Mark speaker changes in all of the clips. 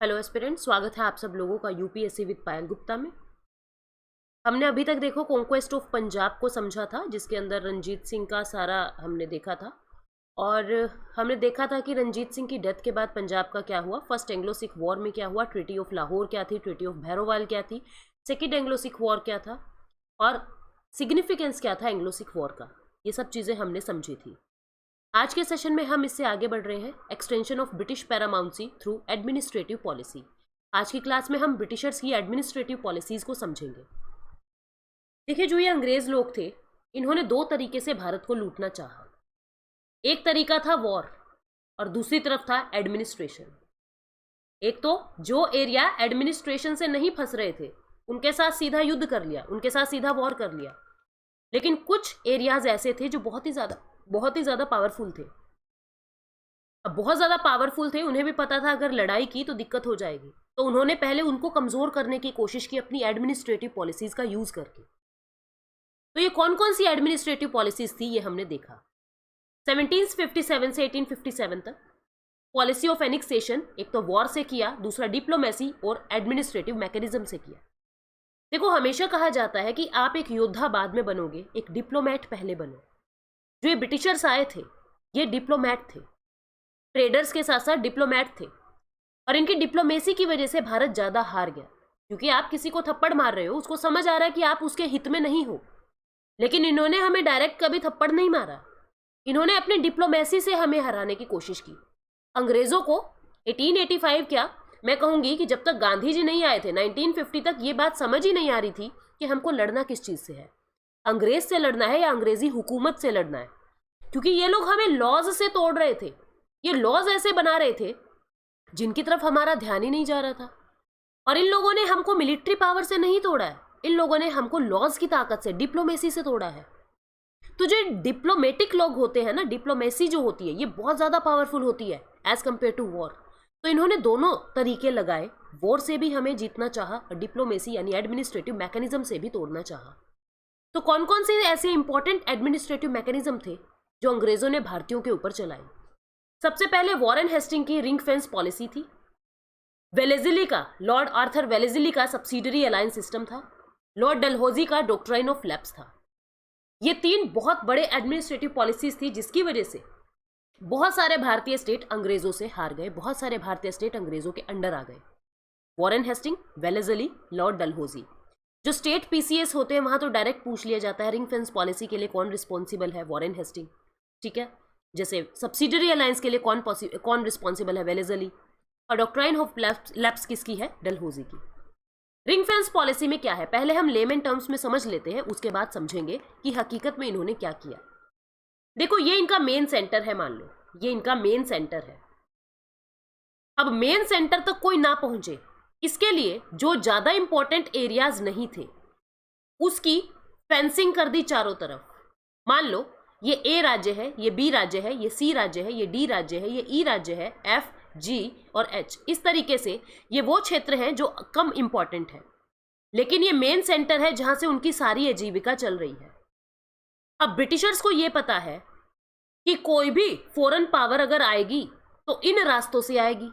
Speaker 1: Hello aspirant, स्वागत है आप सब लोगों का यूपीएससी विद पायल गुप्ता में। हमने अभी तक देखो कॉन्क्वेस्ट ऑफ पंजाब को समझा था, जिसके अंदर रंजीत सिंह का सारा हमने देखा था। और हमने देखा था कि रंजीत सिंह की डेथ के बाद पंजाब का क्या हुआ, फर्स्ट एंग्लो सिख वॉर में क्या हुआ, ट्रीटी ऑफ लाहौर क्या थी, ट्रीटी ऑफ भैरोवाल क्या थी, सेकेंड एंग्लो सिख वॉर क्या था और सिग्निफिकेंस क्या था एंग्लो सिख वॉर का। ये सब चीज़ें हमने समझी थी। आज के सेशन में हम इससे आगे बढ़ रहे हैं, extension of British paramountcy through administrative policy. आज की क्लास में हम ब्रिटिशर्स की एडमिनिस्ट्रेटिव पॉलिसीज को समझेंगे। देखिए, जो ये अंग्रेज लोग थे, इन्होंने दो तरीके से भारत को लूटना चाहा। एक तरीका था वॉर और दूसरी तरफ था एडमिनिस्ट्रेशन। एक तो जो एरिया एडमिनिस्ट्रेशन से नहीं फंस रहे थे उनके साथ सीधा युद्ध कर लिया, उनके साथ सीधा वॉर कर लिया। लेकिन कुछ एरियाज ऐसे थे जो बहुत ही ज्यादा पावरफुल थे। अब बहुत ज्यादा पावरफुल थे, उन्हें भी पता था अगर लड़ाई की तो दिक्कत हो जाएगी, तो उन्होंने पहले उनको कमजोर करने की कोशिश की अपनी एडमिनिस्ट्रेटिव पॉलिसीज का यूज करके। तो ये कौन कौन सी एडमिनिस्ट्रेटिव पॉलिसीज थी, ये हमने देखा। 1757 से 1857 तक पॉलिसी ऑफ एनिक्सेशन, एक तो वॉर से किया, दूसरा डिप्लोमेसी और एडमिनिस्ट्रेटिव मैकेनिज्म से किया। देखो, हमेशा कहा जाता है कि आप एक योद्धा बाद में बनोगे, एक डिप्लोमैट पहले बनो। जो ये ब्रिटिशर्स आए थे, ये डिप्लोमैट थे, ट्रेडर्स के साथ साथ डिप्लोमैट थे। और इनकी डिप्लोमेसी की वजह से भारत ज्यादा हार गया, क्योंकि आप किसी को थप्पड़ मार रहे हो, उसको समझ आ रहा है कि आप उसके हित में नहीं हो। लेकिन इन्होंने हमें डायरेक्ट कभी थप्पड़ नहीं मारा, इन्होंने अपनी डिप्लोमेसी से हमें हराने की कोशिश की। अंग्रेजों को 1885 क्या, मैं कहूंगी कि जब तक गांधी जी नहीं आए थे 1950 तक ये बात समझ ही नहीं आ रही थी कि हमको लड़ना किस चीज से है, अंग्रेज से लड़ना है या अंग्रेजी हुकूमत से लड़ना है। क्योंकि ये लोग हमें लॉज से तोड़ रहे थे, ये लॉज ऐसे बना रहे थे जिनकी तरफ हमारा ध्यान ही नहीं जा रहा था। और इन लोगों ने हमको मिलिट्री पावर से नहीं तोड़ा है, इन लोगों ने हमको लॉज की ताकत से, डिप्लोमेसी से तोड़ा है। तो जो डिप्लोमेटिक लोग होते हैं ना, डिप्लोमेसी जो होती है ये बहुत ज्यादा पावरफुल होती है एज कंपेयर टू वॉर। तो इन्होंने दोनों तरीके लगाए, वॉर से भी हमें जीतना चाहा और डिप्लोमेसी यानी एडमिनिस्ट्रेटिव मैकेनिज्म से भी तोड़ना चाहा। तो कौन कौन से ऐसे इंपॉर्टेंट एडमिनिस्ट्रेटिव मैकेनिज्म थे जो अंग्रेजों ने भारतीयों के ऊपर चलाए। सबसे पहले वॉरेन हेस्टिंग की रिंग फेंस पॉलिसी थी। वेलेजिली का, लॉर्ड आर्थर वेलेजिली का सब्सिडरी अलायंस सिस्टम था। लॉर्ड डलहौजी का डॉक्ट्राइन ऑफ लैप्स था। ये तीन बहुत बड़े एडमिनिस्ट्रेटिव पॉलिसीज थी, जिसकी वजह से बहुत सारे भारतीय स्टेट अंग्रेजों से हार गए, बहुत सारे भारतीय स्टेट अंग्रेजों के अंडर आ गए। Warren Hasting, Wellesley, lord Dalhousie. जो स्टेट पीसीएस होते हैं वहां तो डायरेक्ट पूछ लिया जाता है रिंग फेंस पॉलिसी के लिए कौन रिस्पॉन्सिबल है, वॉरेन हेस्टिंग, ठीक है। जैसे सब्सिडरी अलायंस के लिए कौन रिस्पॉन्सिबल है, वेलेजिली। और डॉक्ट्राइन ऑफ लैप्स किसकी है, डलहौजी की। रिंग फेंस पॉलिसी में क्या है, पहले हम लेमन टर्म्स में समझ लेते हैं, उसके बाद समझेंगे कि हकीकत में इन्होंने क्या किया। देखो, ये इनका मेन सेंटर है, मान लो ये इनका मेन सेंटर है। अब मेन सेंटर तक कोई ना पहुंचे, इसके लिए जो ज्यादा इंपॉर्टेंट एरियाज नहीं थे उसकी फेंसिंग कर दी चारों तरफ। मान लो ये ए राज्य है, ये बी राज्य है, ये सी राज्य है, ये डी राज्य है, ये ई राज्य है, एफ, जी और एच। इस तरीके से ये वो क्षेत्र हैं जो कम इंपॉर्टेंट है, लेकिन ये मेन सेंटर है जहां से उनकी सारी आजीविका चल रही है। अब ब्रिटिशर्स को ये पता है कि कोई भी फॉरेन पावर अगर आएगी तो इन रास्तों से आएगी,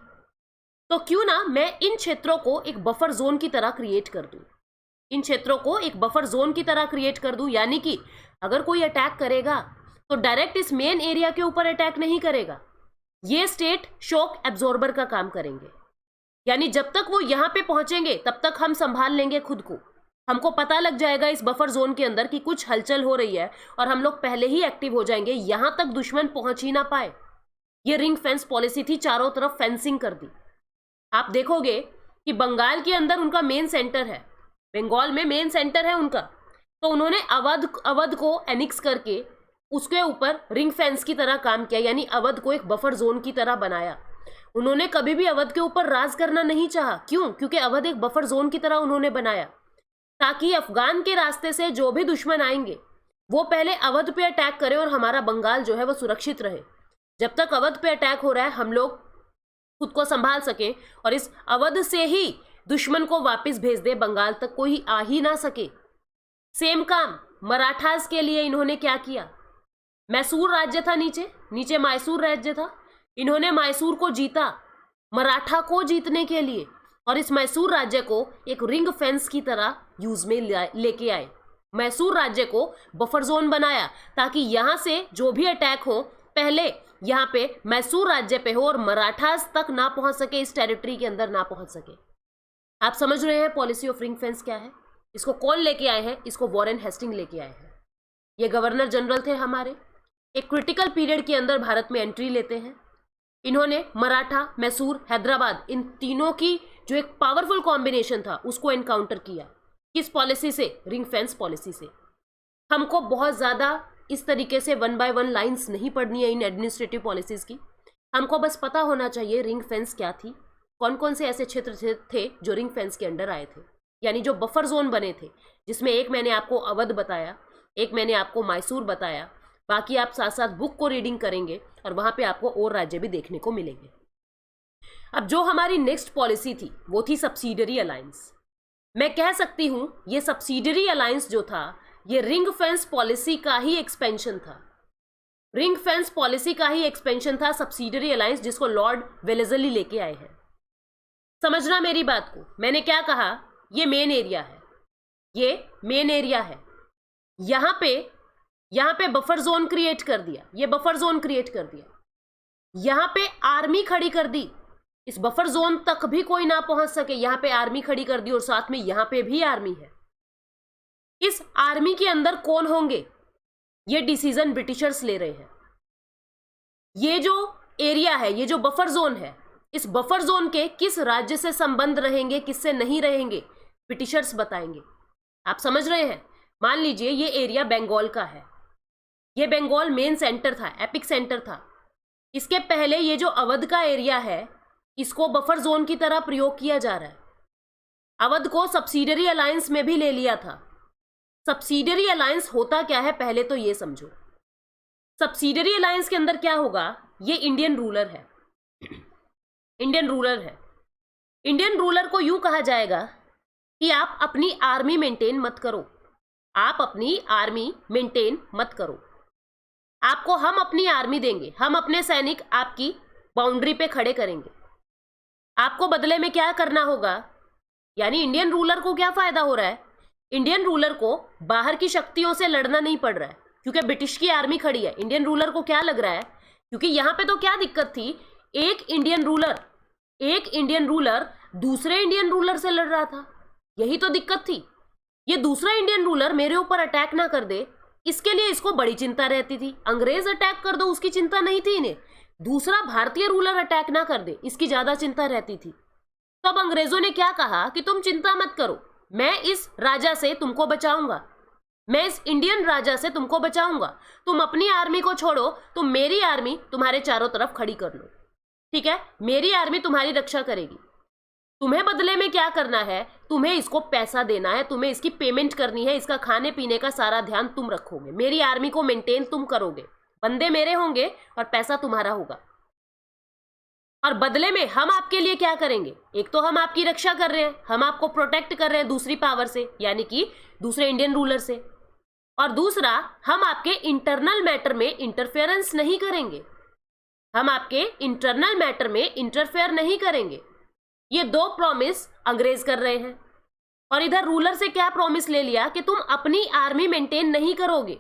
Speaker 1: तो क्यों ना मैं इन क्षेत्रों को एक बफर जोन की तरह क्रिएट कर दूं, इन क्षेत्रों को एक बफर जोन की तरह क्रिएट कर दूं। यानी कि अगर कोई अटैक करेगा तो डायरेक्ट इस मेन एरिया के ऊपर अटैक नहीं करेगा, ये स्टेट शॉक एब्जॉर्बर का काम करेंगे। यानी जब तक वो यहां पे पहुंचेंगे तब तक हम संभाल लेंगे खुद को, हमको पता लग जाएगा इस बफर जोन के अंदर कि कुछ हलचल हो रही है और हम लोग पहले ही एक्टिव हो जाएंगे, यहां तक दुश्मन पहुंच ही ना पाए। ये रिंग फेंस पॉलिसी थी, चारों तरफ फेंसिंग कर दी। आप देखोगे कि बंगाल के अंदर उनका मेन सेंटर है, बंगाल में मेन सेंटर है उनका, तो उन्होंने अवध को एनिक्स करके उसके ऊपर रिंग फेंस की तरह काम किया, यानी अवध को एक बफर जोन की तरह बनाया। उन्होंने कभी भी अवध के ऊपर राज करना नहीं चाहा, क्यों? क्योंकि अवध एक बफर जोन की तरह उन्होंने बनाया, ताकि अफगान के रास्ते से जो भी दुश्मन आएंगे वो पहले अवध पे अटैक करे और हमारा बंगाल जो है वो सुरक्षित रहे। जब तक अवध पे अटैक हो रहा है हम लोग खुद को संभाल सके और इस अवध से ही दुश्मन को वापस भेज दे, बंगाल तक कोई आ ही ना सके। सेम काम मराठास के लिए इन्होंने क्या किया, मैसूर राज्य था, नीचे नीचे मैसूर राज्य था, इन्होंने मैसूर को जीता, मराठा को जीतने के लिए, और इस मैसूर राज्य को एक रिंग फेंस की तरह यूज में लेके आए। मैसूर राज्य को बफर जोन बनाया ताकि यहां से जो भी अटैक हो पहले यहाँ पे मैसूर राज्य पे हो और मराठास तक ना पहुंच सके, इस टेरिटरी के अंदर ना पहुंच सके। आप समझ रहे हैं पॉलिसी ऑफ रिंग फेंस क्या है? इसको कौन लेके आए हैं? इसको वॉरेन हेस्टिंग लेके आए हैं। ये गवर्नर जनरल थे हमारे, एक क्रिटिकल पीरियड के अंदर भारत में एंट्री लेते हैं। इन्होंने मराठा, मैसूर, हैदराबाद, इन तीनों की जो एक पावरफुल कॉम्बिनेशन था उसको एनकाउंटर किया। किस पॉलिसी से? रिंग फेंस पॉलिसी से। हमको बहुत ज़्यादा इस तरीके से 1 बाय 1 लाइंस नहीं पढ़नी है इन एडमिनिस्ट्रेटिव पॉलिसीज की। हमको बस पता होना चाहिए रिंग फेंस क्या थी, कौन कौन से ऐसे क्षेत्र थे जो रिंग फेंस के अंडर आए थे, यानी जो बफर जोन बने थे, जिसमें एक मैंने आपको अवध बताया, एक मैंने आपको मैसूर बताया। बाकी आप साथ साथ बुक को रीडिंग करेंगे और वहाँ पे आपको और राज्य भी देखने को मिलेंगे। अब जो हमारी नेक्स्ट पॉलिसी थी वो थी सब्सिडरी अलायंस। मैं कह सकती हूँ ये सब्सिडरी अलायंस जो था ये रिंग फेंस पॉलिसी का ही एक्सपेंशन था। रिंग फेंस पॉलिसी का ही एक्सपेंशन था सब्सिडरी अलायंस, जिसको लॉर्ड वेलेस्ली लेके आए हैं। समझना मेरी बात को, मैंने क्या कहा? ये मेन एरिया है, ये मेन एरिया है। यहाँ पे बफर जोन क्रिएट कर दिया, ये बफर जोन क्रिएट कर दिया। यहाँ पे आर्मी खड़ी कर दी, इस बफर जोन तक भी कोई ना पहुंच सके, यहाँ पे आर्मी खड़ी कर दी और साथ में यहाँ पे भी आर्मी है। इस आर्मी के अंदर कौन होंगे? ये डिसीजन ब्रिटिशर्स ले रहे हैं। ये जो एरिया है, ये जो बफर जोन है, इस बफर जोन के किस राज्य से संबंध रहेंगे, किससे नहीं रहेंगे, ब्रिटिशर्स बताएंगे। आप समझ रहे हैं? मान लीजिए ये एरिया बंगाल का है, ये बंगाल मेन सेंटर था, एपिक सेंटर था। इसके पहले ये जो अवध का एरिया है इसको बफर जोन की तरह प्रयोग किया जा रहा है। अवध को सब्सिडरी अलायंस में भी ले लिया था। सब्सिडरी अलायंस होता क्या है पहले तो ये समझो। सब्सिडरी अलायंस के अंदर क्या होगा? ये इंडियन रूलर है, इंडियन रूलर है। इंडियन रूलर को यूं कहा जाएगा कि आप अपनी आर्मी मेंटेन मत करो, आप अपनी आर्मी मेंटेन मत करो। आपको हम अपनी आर्मी देंगे, हम अपने सैनिक आपकी बाउंड्री पे खड़े करेंगे। आपको बदले में क्या करना होगा? यानी इंडियन रूलर को क्या फायदा हो रहा है? इंडियन रूलर को बाहर की शक्तियों से लड़ना नहीं पड़ रहा है क्योंकि ब्रिटिश की आर्मी खड़ी है। इंडियन रूलर को क्या लग रहा है? क्योंकि यहाँ पे तो क्या दिक्कत थी, एक इंडियन रूलर दूसरे इंडियन रूलर से लड़ रहा था, यही तो दिक्कत थी। ये दूसरा इंडियन रूलर मेरे ऊपर अटैक ना कर दे, इसके लिए इसको बड़ी चिंता रहती थी। अंग्रेज अटैक कर दो उसकी चिंता नहीं थी इन्हें, दूसरा भारतीय रूलर अटैक ना कर दे इसकी ज्यादा चिंता रहती थी। तो अब अंग्रेजों ने क्या कहा कि तुम चिंता मत करो, मैं इस राजा से तुमको बचाऊंगा, मैं इस इंडियन राजा से तुमको बचाऊंगा। तुम अपनी आर्मी को छोड़ो, तुम मेरी आर्मी तुम्हारे चारों तरफ खड़ी कर लो, ठीक है? मेरी आर्मी तुम्हारी रक्षा करेगी। तुम्हें बदले में क्या करना है? तुम्हें इसको पैसा देना है, तुम्हें इसकी पेमेंट करनी है, इसका खाने पीने का सारा ध्यान तुम रखोगे, मेरी आर्मी को मेंटेन तुम करोगे, बंदे मेरे होंगे और पैसा तुम्हारा होगा। और बदले में हम आपके लिए क्या करेंगे? एक तो हम आपकी रक्षा कर रहे हैं, हम आपको प्रोटेक्ट कर रहे हैं दूसरी पावर से, यानी कि दूसरे इंडियन रूलर से, और दूसरा हम आपके इंटरनल मैटर में इंटरफेरेंस नहीं करेंगे, हम आपके इंटरनल मैटर में इंटरफेयर नहीं करेंगे। ये दो प्रॉमिस अंग्रेज कर रहे हैं। और इधर रूलर से क्या प्रॉमिस ले लिया कि तुम अपनी आर्मी मेंटेन नहीं करोगे,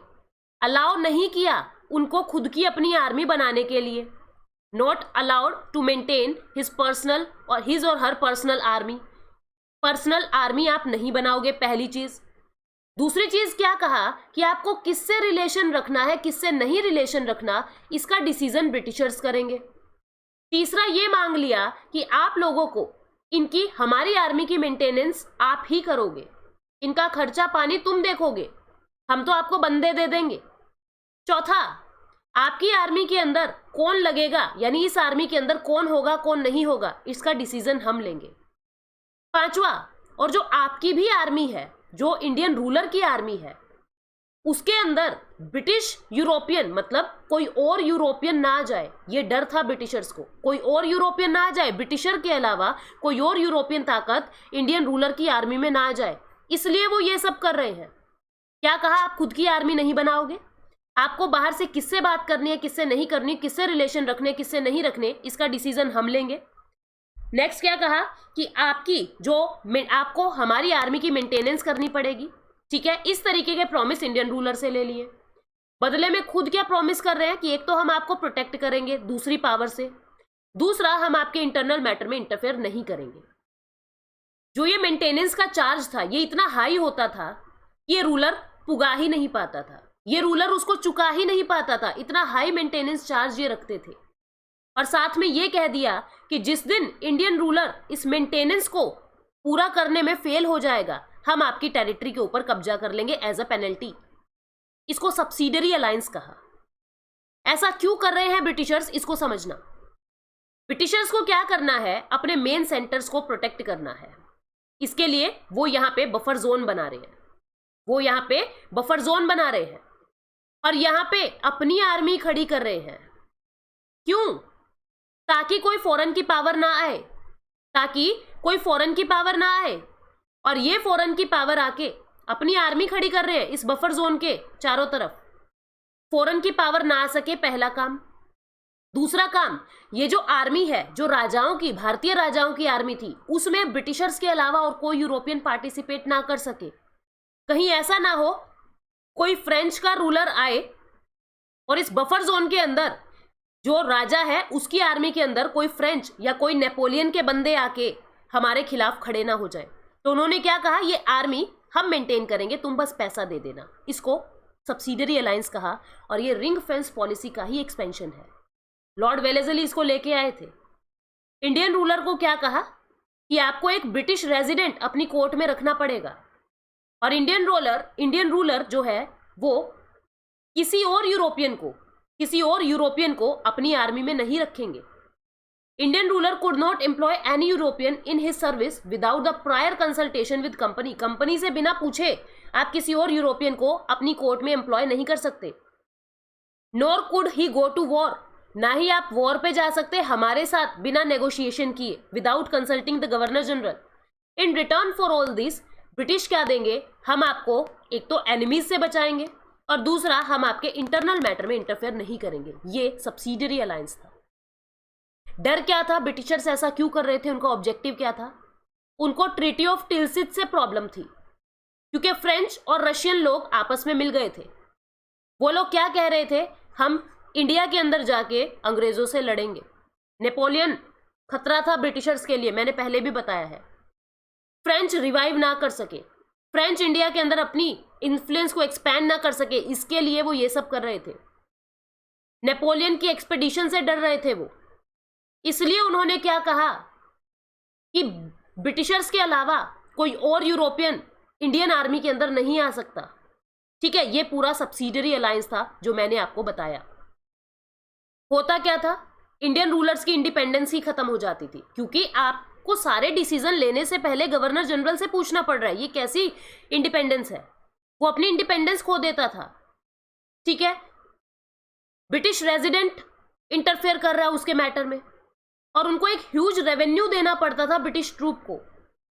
Speaker 1: अलाउ नहीं किया उनको खुद की अपनी आर्मी बनाने के लिए। Not allowed to maintain his personal और हिज और her personal army. Personal army आप नहीं बनाओगे, पहली चीज। दूसरी चीज क्या कहा कि आपको किससे रिलेशन रखना है, किससे नहीं रिलेशन रखना, इसका डिसीजन ब्रिटिशर्स करेंगे। तीसरा ये मांग लिया कि आप लोगों को इनकी, हमारी आर्मी की मेंटेनेंस आप ही करोगे, इनका खर्चा पानी तुम देखोगे, हम तो आपको बंदे दे देंगे। चौथा, आपकी आर्मी के अंदर कौन लगेगा, यानी इस आर्मी के अंदर कौन होगा कौन नहीं होगा, इसका डिसीजन हम लेंगे। पांचवा, और जो आपकी भी आर्मी है, जो इंडियन रूलर की आर्मी है, उसके अंदर ब्रिटिश यूरोपियन, मतलब कोई और यूरोपियन ना आ जाए, ये डर था ब्रिटिशर्स को, कोई और यूरोपियन ना आ जाए, ब्रिटिशर के अलावा कोई और यूरोपियन ताकत इंडियन रूलर की आर्मी में ना आ जाए, इसलिए वो ये सब कर रहे हैं। क्या कहा? आप खुद की आर्मी नहीं बनाओगे, आपको बाहर से किससे बात करनी है, किससे नहीं करनी, किससे रिलेशन रखने, किससे नहीं रखने, इसका डिसीजन हम लेंगे। नेक्स्ट क्या कहा कि आपको हमारी आर्मी की मेंटेनेंस करनी पड़ेगी, ठीक है। इस तरीके के प्रॉमिस इंडियन रूलर से ले लिए। बदले में खुद क्या प्रॉमिस कर रहे हैं कि एक तो हम आपको प्रोटेक्ट करेंगे दूसरी पावर से, दूसरा हम आपके इंटरनल मैटर में इंटरफेयर नहीं करेंगे। जो ये मेंटेनेंस का चार्ज था ये इतना हाई होता था कि ये रूलर पुगा ही नहीं पाता था, ये रूलर उसको चुका ही नहीं पाता था, इतना हाई मेंटेनेंस चार्ज ये रखते थे। और साथ में ये कह दिया कि जिस दिन इंडियन रूलर इस मेंटेनेंस को पूरा करने में फेल हो जाएगा हम आपकी टेरिटरी के ऊपर कब्जा कर लेंगे एज अ पेनल्टी। इसको सब्सिडरी अलायंस कहा। ऐसा क्यों कर रहे हैं ब्रिटिशर्स, इसको समझना। ब्रिटिशर्स को क्या करना है, अपने मेन सेंटर्स को प्रोटेक्ट करना है। इसके लिए वो यहां पे बफर जोन बना रहे हैं, वो यहां पे बफर जोन बना रहे हैं और यहां पे अपनी आर्मी खड़ी कर रहे हैं। क्यों? ताकि कोई फॉरेन की पावर ना आए, ताकि कोई फॉरेन की पावर ना आए। और ये फॉरेन की पावर आके अपनी आर्मी खड़ी कर रहे हैं इस बफर जोन के चारों तरफ, फॉरेन की पावर ना आ सके, पहला काम। दूसरा काम, ये जो आर्मी है, जो राजाओं की, भारतीय राजाओं की आर्मी थी, उसमें ब्रिटिशर्स के अलावा और कोई यूरोपियन पार्टिसिपेट ना कर सके। कहीं ऐसा ना हो कोई फ्रेंच का रूलर आए और इस बफर जोन के अंदर जो राजा है उसकी आर्मी के अंदर कोई फ्रेंच या कोई नेपोलियन के बंदे आके हमारे खिलाफ खड़े ना हो जाए। तो उन्होंने क्या कहा, ये आर्मी हम मेंटेन करेंगे, तुम बस पैसा दे देना। इसको सब्सिडरी अलायंस कहा और ये रिंग फेंस पॉलिसी का ही एक्सपेंशन है। लॉर्ड वेलेस्ली इसको लेके आए थे। इंडियन रूलर को क्या कहा कि आपको एक ब्रिटिश रेजिडेंट अपनी कोर्ट में रखना पड़ेगा और इंडियन रूलर जो है वो किसी और यूरोपियन को अपनी आर्मी में नहीं रखेंगे। Indian ruler could not employ any European in his service without the prior consultation with company. Company से बिना पूछे आप किसी और यूरोपियन को अपनी कोर्ट में एम्प्लॉय नहीं कर सकते। Nor could he go to war, ना ही आप वॉर पे जा सकते हमारे साथ बिना नेगोशिएशन किए, without consulting the governor general. In return for all this British क्या देंगे, हम आपको एक तो एनिमीज से बचाएंगे और दूसरा हम आपके इंटरनल मैटर में इंटरफेयर नहीं करेंगे। ये सब्सिडरी अलायंस था। डर क्या था, ब्रिटिशर्स ऐसा क्यों कर रहे थे, उनका ऑब्जेक्टिव क्या था? उनको ट्रीटी ऑफ टिल्सिट से प्रॉब्लम थी क्योंकि फ्रेंच और रशियन लोग आपस में मिल गए थे। वो लोग क्या कह रहे थे, हम इंडिया के अंदर जाके अंग्रेजों से लड़ेंगे। नेपोलियन खतरा था ब्रिटिशर्स के लिए, मैंने पहले भी बताया है। फ्रेंच रिवाइव ना कर सके, फ्रेंच इंडिया के अंदर अपनी इन्फ्लुएंस को एक्सपैंड ना कर सके, इसके लिए वो ये सब कर रहे थे। नेपोलियन की एक्सपेडिशन से डर रहे थे वो, इसलिए उन्होंने क्या कहा कि ब्रिटिशर्स के अलावा कोई और यूरोपियन इंडियन आर्मी के अंदर नहीं आ सकता। ठीक है, ये पूरा सब्सिडरी अलायंस था जो मैंने आपको बताया। होता क्या था, इंडियन रूलर्स की इंडिपेंडेंस ही खत्म हो जाती थी क्योंकि आपको सारे डिसीजन लेने से पहले गवर्नर जनरल से पूछना पड़ रहा है। ये कैसी इंडिपेंडेंस है, वो अपनी इंडिपेंडेंस खो देता था। ठीक है, ब्रिटिश रेजिडेंट इंटरफेयर कर रहा है उसके मैटर में और उनको एक ह्यूज रेवेन्यू देना पड़ता था ब्रिटिश ट्रूप को।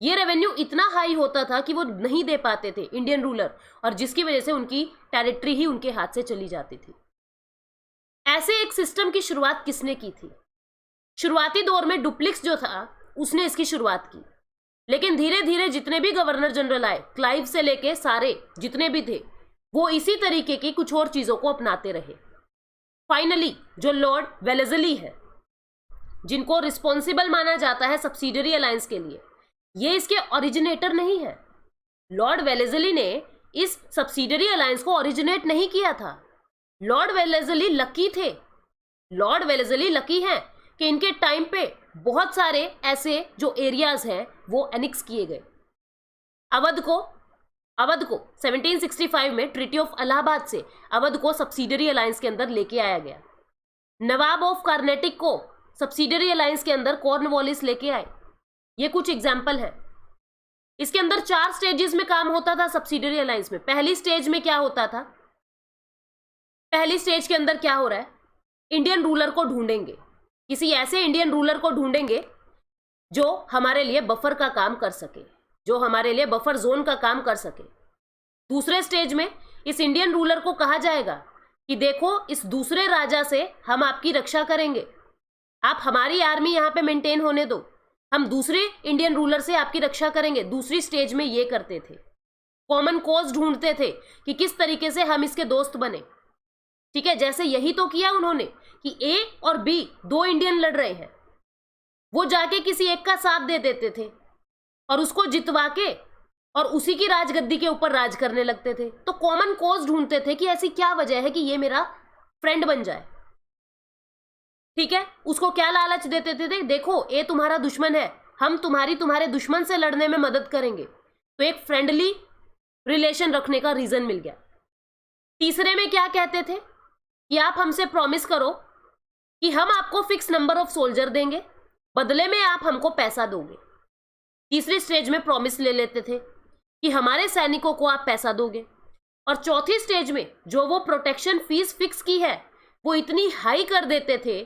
Speaker 1: ये रेवेन्यू इतना हाई होता था कि वो नहीं दे पाते थे इंडियन रूलर, और जिसकी वजह से उनकी टेरिटरी ही उनके हाथ से चली जाती थी। ऐसे एक सिस्टम की शुरुआत किसने की थी? शुरुआती दौर में डुप्लिक्स जो था उसने इसकी शुरुआत की, लेकिन धीरे धीरे जितने भी गवर्नर जनरल आए, क्लाइव से लेके सारे जितने भी थे, वो इसी तरीके की कुछ और चीजों को अपनाते रहे। फाइनली जो लॉर्ड वेलेस्ली है, जिनको रिस्पॉन्सिबल माना जाता है सब्सिडरी अलायंस के लिए, ये इसके ओरिजिनेटर नहीं है। लॉर्ड वेलेस्ली ने इस सब्सिडरी अलायंस को ओरिजिनेट नहीं किया था। लॉर्ड वेलेस्ली लकी थे, लॉर्ड वेलेस्ली लकी हैं कि इनके टाइम पे बहुत सारे ऐसे जो एरियाज हैं वो एनेक्स किए गए। अवध को 1765 में ट्रीटी ऑफ इलाहाबाद से अवध को सब्सिडरी अलायंस के अंदर लेके आया गया। नवाब ऑफ कार्नेटिक को सब्सिडरी अलायंस के अंदर कॉर्नवालिस लेके आए। ये कुछ एग्जाम्पल है। इसके अंदर 4 स्टेजेस में काम होता था सब्सिडरी अलायंस में। पहली स्टेज में क्या होता था, पहली स्टेज के अंदर क्या हो रहा है, इंडियन रूलर को ढूंढेंगे, किसी ऐसे इंडियन रूलर को ढूंढेंगे जो हमारे लिए बफर का काम कर सके, जो हमारे लिए बफर जोन का काम कर सके। दूसरे स्टेज में इस इंडियन रूलर को कहा जाएगा कि देखो, इस दूसरे राजा से हम आपकी रक्षा करेंगे, आप हमारी आर्मी यहां पे मेंटेन होने दो, हम दूसरे इंडियन रूलर से आपकी रक्षा करेंगे। दूसरी स्टेज में ये करते थे, कॉमन कॉज ढूंढते थे कि किस तरीके से हम इसके दोस्त बने। ठीक है, जैसे यही तो किया उन्होंने कि ए और बी दो इंडियन लड़ रहे हैं, वो जाके किसी एक का साथ दे देते थे और उसको जितवा के और उसी की राजगद्दी के ऊपर राज करने लगते थे। तो कॉमन कॉज ढूंढते थे कि ऐसी क्या वजह है कि ये मेरा फ्रेंड बन जाए। ठीक है, उसको क्या लालच देते थे, देखो ए तुम्हारा दुश्मन है, हम तुम्हारे दुश्मन से लड़ने में मदद करेंगे। तो एक फ्रेंडली रिलेशन रखने का रीजन मिल गया। तीसरे में क्या कहते थे कि आप हमसे प्रॉमिस करो कि हम आपको फिक्स नंबर ऑफ सोल्जर देंगे, बदले में आप हमको पैसा दोगे। तीसरी स्टेज में प्रॉमिस ले लेते थे कि हमारे सैनिकों को आप पैसा दोगे। और चौथी स्टेज में जो वो प्रोटेक्शन फीस फिक्स की है वो इतनी हाई कर देते थे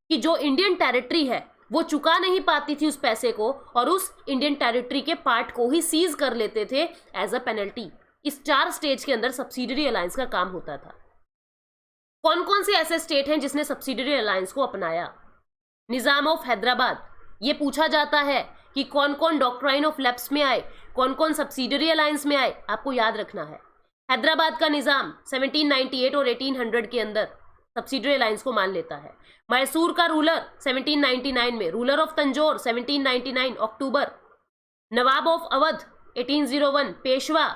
Speaker 1: कि जो इंडियन टेरिटरी है वो चुका नहीं पाती थी उस पैसे को, और उस इंडियन टेरिटरी के पार्ट को ही सीज कर लेते थे एज अ पेनल्टी। इस 4 स्टेज के अंदर सब्सिडियरी अलायंस का काम होता था। कौन कौन से ऐसे स्टेट हैं जिसने सब्सिडियरी अलायंस को अपनाया? निजाम ऑफ हैदराबाद, ये पूछा जाता है कि कौन कौन डॉक्ट्राइन ऑफ लैप्स में आए, कौन कौन सब्सिडियरी अलायंस में आए, आपको याद रखना है। हैदराबाद का निजाम 1798 और 1800 के अंदर सब्सिडियरी अलायंस को मान लेता है। मैसूर का रूलर 1799 में, ruler of Tanjore 1799 October, Nawab of Awadh 1801, Peshwa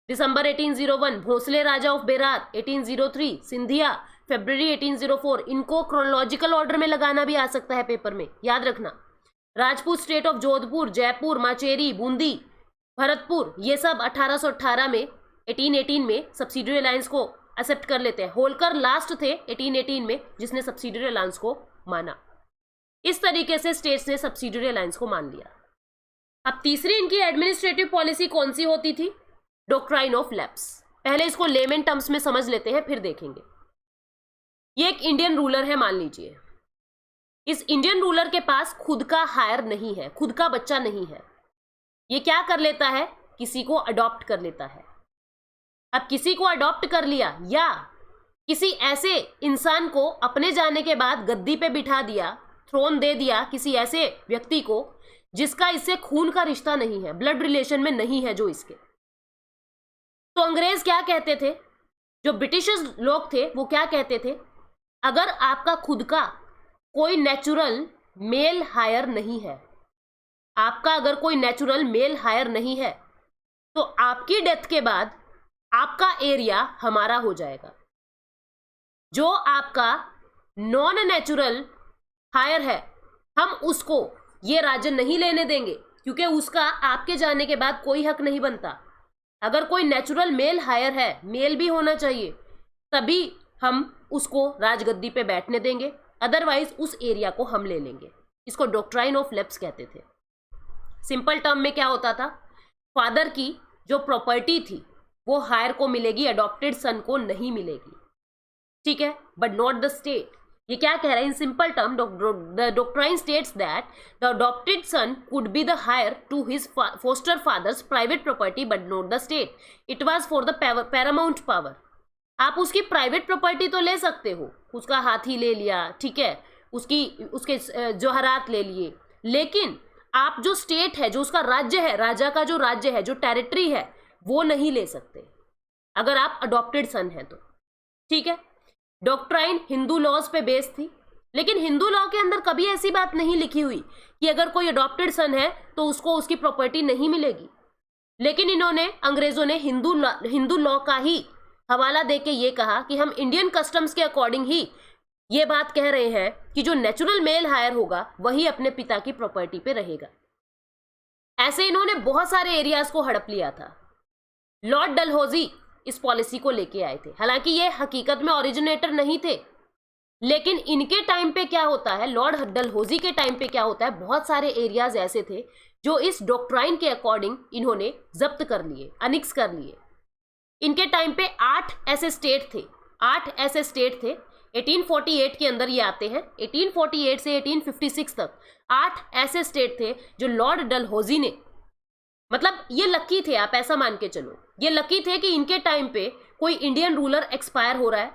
Speaker 1: December 1801, Bhonsle raja of Berar 1803, Scindia February 1804। इनको क्रोनोलॉजिकल ऑर्डर में लगाना भी आ सकता है पेपर में, याद रखना। राजपूत स्टेट ऑफ जोधपुर, जयपुर, माचेरी, बूंदी, भरतपुर, ये सब 1818 में 1818 में सब्सिडियरी अलायंस को एक्सेप्ट कर लेते हैं। होलकर लास्ट थे 1818 में जिसने सब्सिडियरी अलायंस को माना। इस तरीके से स्टेट्स ने सब्सिडियरी अलायंस को मान लिया। अब तीसरी इनकी एडमिनिस्ट्रेटिव पॉलिसी कौन सी होती थी? Doctrine of lapse. पहले इसको लेमन टर्म्स में समझ लेते हैं, फिर देखेंगे। ये एक इंडियन रूलर है, मान लीजिए। इस इंडियन रूलर के पास खुद का हायर नहीं है, खुद का बच्चा नहीं है। ये क्या कर लेता है? किसी को अडॉप्ट कर लेता है। अब किसी को अडॉप्ट कर लिया या किसी ऐसे इंसान को अपने जाने के बाद गद्दी पे बिठा दिया, थ्रोन दे दिया किसी ऐसे व्यक्ति को जिसका इससे खून का रिश्ता नहीं है, ब्लड रिलेशन में नहीं है जो इसके। तो अंग्रेज क्या कहते थे, जो ब्रिटिशर्स लोग थे वो क्या कहते थे, अगर आपका खुद का कोई नेचुरल मेल हायर नहीं है, आपका अगर कोई नेचुरल मेल हायर नहीं है, तो आपकी डेथ के बाद आपका एरिया हमारा हो जाएगा। जो आपका नॉन नेचुरल हायर है, हम उसको ये राज्य नहीं लेने देंगे, क्योंकि उसका आपके जाने के बाद कोई हक नहीं बनता। अगर कोई नेचुरल मेल हायर है, मेल भी होना चाहिए, तभी हम उसको राजगद्दी पे बैठने देंगे, अदरवाइज उस एरिया को हम ले लेंगे। इसको डॉक्ट्राइन ऑफ लैप्स कहते थे। सिंपल टर्म में क्या होता था, फादर की जो प्रॉपर्टी थी वो हायर को मिलेगी, अडॉप्टेड सन को नहीं मिलेगी। ठीक है, बट नॉट द स्टेट। ये क्या कह रहा है in simple term, the doctrine states that the adopted son could be the heir to his foster father's private property but not the state. It was for the paramount power. आप उसकी private property तो ले सकते हो, उसका हाथी ले लिया, ठीक है, उसके जौहरात ले लिए, लेकिन आप जो स्टेट है, जो उसका राज्य है, राजा का जो राज्य है, जो टेरिटरी है, वो नहीं ले सकते अगर आप अडॉप्टेड सन हैं तो। ठीक है, डॉक्ट्राइन हिंदू लॉज पे बेस्ड थी, लेकिन हिंदू लॉ के अंदर कभी ऐसी बात नहीं लिखी हुई कि अगर कोई अडॉप्टेड सन है तो उसको उसकी प्रॉपर्टी नहीं मिलेगी। लेकिन इन्होंने, अंग्रेजों ने हिंदू लॉ का ही हवाला देके ये कहा कि हम इंडियन कस्टम्स के अकॉर्डिंग ही ये बात कह रहे हैं कि जो नेचुरल मेल हायर होगा वही अपने पिता की प्रॉपर्टी पे रहेगा। ऐसे इन्होंने बहुत सारे एरियाज को हड़प लिया था। लॉर्ड डलहौजी इस पॉलिसी को लेके आए थे। हालांकि ये हकीकत में ओरिजिनेटर नहीं थे, लेकिन इनके टाइम पे क्या होता है, लॉर्ड डलहौजी के टाइम पे क्या होता है, बहुत सारे एरियाज ऐसे थे जो इस डॉक्ट्राइन के अकॉर्डिंग इन्होंने जब्त कर लिए, अनिक्स कर लिए। इनके टाइम पे 8 ऐसे स्टेट थे, 8 ऐसे स्टेट थे। 1848 के अंदर ये आते हैं। 1848 से 1856 तक 8 ऐसे स्टेट थे जो लॉर्ड डलहौजी ने, मतलब ये लकी थे, आप ऐसा मान के चलो, ये लकी थे कि इनके टाइम पे कोई इंडियन रूलर एक्सपायर हो रहा है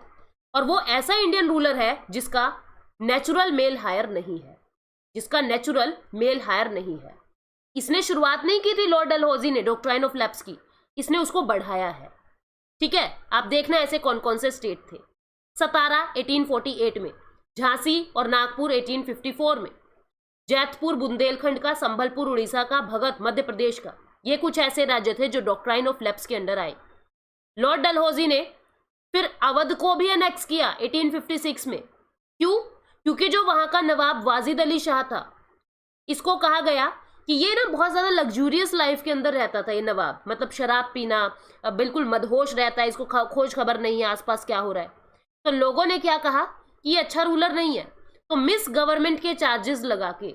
Speaker 1: और वो ऐसा इंडियन रूलर है जिसका नेचुरल मेल हायर नहीं है। जिसका नेचुरल मेल हायर नहीं है। इसने शुरुआत नहीं की थी लॉर्ड डलहौजी ने डॉक्ट्राइन ऑफ लैप्स की, इसने उसको बढ़ाया है। ठीक है, आप देखना ऐसे कौन कौन से स्टेट थे। सतारा 1848 में, झांसी और नागपुर 1854 में, जैतपुर बुंदेलखंड का, संबलपुर उड़ीसा का, भगत मध्य प्रदेश का, ये कुछ ऐसे राज्य थे जो डॉक्ट्राइन ऑफ लैप्स के अंडर आए। लॉर्ड डलहौजी ने फिर अवध को भी अनेक्स किया 1856 में। क्यों? क्योंकि जो वहां का नवाब वाजिद अली शाह था, इसको कहा गया कि ये ना बहुत ज्यादा लग्जूरियस लाइफ के अंदर रहता था ये नवाब, मतलब शराब पीना, बिल्कुल मदहोश रहता है, इसको खोज खबर नहीं है आसपास क्या हो रहा है। तो लोगों ने क्या कहा कि ये अच्छा रूलर नहीं है, तो मिस गवर्नमेंट के चार्जेस लगा के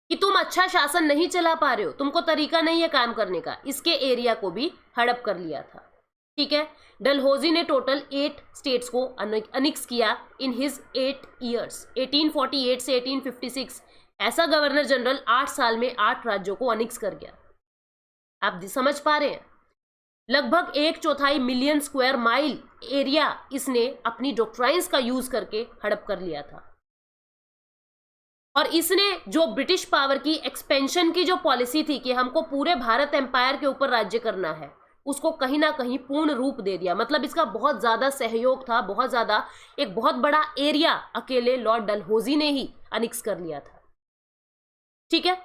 Speaker 1: कि तुम अच्छा शासन नहीं चला पा रहे हो, तुमको तरीका नहीं है काम करने का, इसके एरिया को भी हड़प कर लिया था। ठीक है, डलहौजी ने टोटल 8 स्टेट्स को अनिक्स किया इन हिज 8 ईयर्स। 1848 से 1856 ऐसा गवर्नर जनरल 8 साल में 8 राज्यों को अनिक्स कर गया। आप समझ पा रहे हैं, लगभग 1/4 मिलियन स्क्वायर माइल एरिया इसने अपनी डॉक्ट्राइन्स का यूज करके हड़प कर लिया था। और इसने जो ब्रिटिश पावर की एक्सपेंशन की जो पॉलिसी थी कि हमको पूरे भारत एम्पायर के ऊपर राज्य करना है, उसको कहीं ना कहीं पूर्ण रूप दे दिया। मतलब इसका बहुत ज्यादा सहयोग था, बहुत ज्यादा, एक बहुत बड़ा एरिया अकेले लॉर्ड डलहौजी ने ही अनिक्स कर लिया था। ठीक है,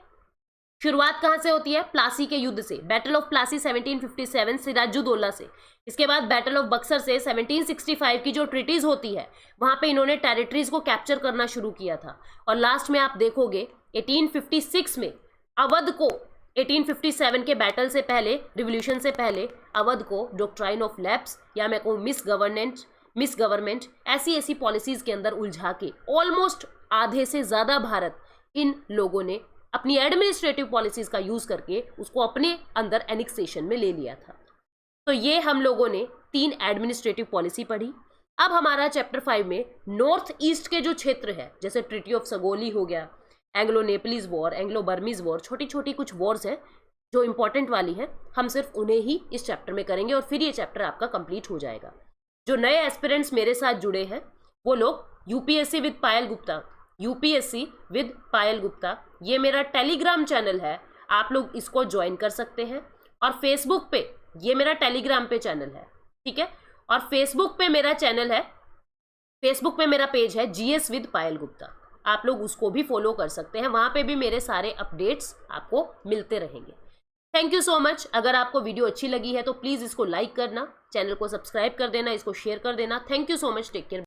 Speaker 1: शुरुआत कहां से होती है? प्लासी के युद्ध से, बैटल ऑफ प्लासी 1757 सिराजुद्दौला से। इसके बाद बैटल ऑफ बक्सर से 1765 की जो ट्रीटीज होती है, वहां पे इन्होंने टेरिटरीज को कैप्चर करना शुरू किया था। और लास्ट में आप देखोगे 1856 में अवध को, 1857 के बैटल से पहले, रिवोल्यूशन से पहले, अवध को डॉक्ट्राइन ऑफ लैप्स या मैं कहूँ मिस गवर्नमेंट ऐसी पॉलिसीज के अंदर उलझा के ऑलमोस्ट आधे से ज्यादा भारत इन लोगों ने अपनी एडमिनिस्ट्रेटिव पॉलिसीज का यूज करके उसको अपने अंदर एनेक्सेशन में ले लिया था। तो ये हम लोगों ने 3 एडमिनिस्ट्रेटिव पॉलिसी पढ़ी। अब हमारा चैप्टर 5 में नॉर्थ ईस्ट के जो क्षेत्र है, जैसे ट्रीटी ऑफ सगोली हो गया, Anglo Nepalese war, Anglo Burmese war, छोटी छोटी कुछ वॉर्स हैं जो इंपॉर्टेंट वाली हैं, हम सिर्फ उन्हें ही इस चैप्टर में करेंगे और फिर ये चैप्टर आपका कंप्लीट हो जाएगा। जो नए एस्पिरेंट्स मेरे साथ जुड़े हैं वो लोग UPSC with Payal Gupta, UPSC with Payal Gupta, ये मेरा टेलीग्राम चैनल है, आप लोग इसको ज्वाइन कर सकते हैं। और फेसबुक पे, ये मेरा टेलीग्राम पे चैनल है, ठीक है, और फेसबुक पे मेरा चैनल है, फेसबुक पे मेरा पेज है जीएस विद पायल गुप्ता, आप लोग उसको भी फॉलो कर सकते हैं, वहां पे भी मेरे सारे अपडेट्स आपको मिलते रहेंगे। Thank you so much. अगर आपको वीडियो अच्छी लगी है तो प्लीज इसको लाइक करना, चैनल को सब्सक्राइब कर देना, इसको शेयर कर देना। Thank you so much, take care.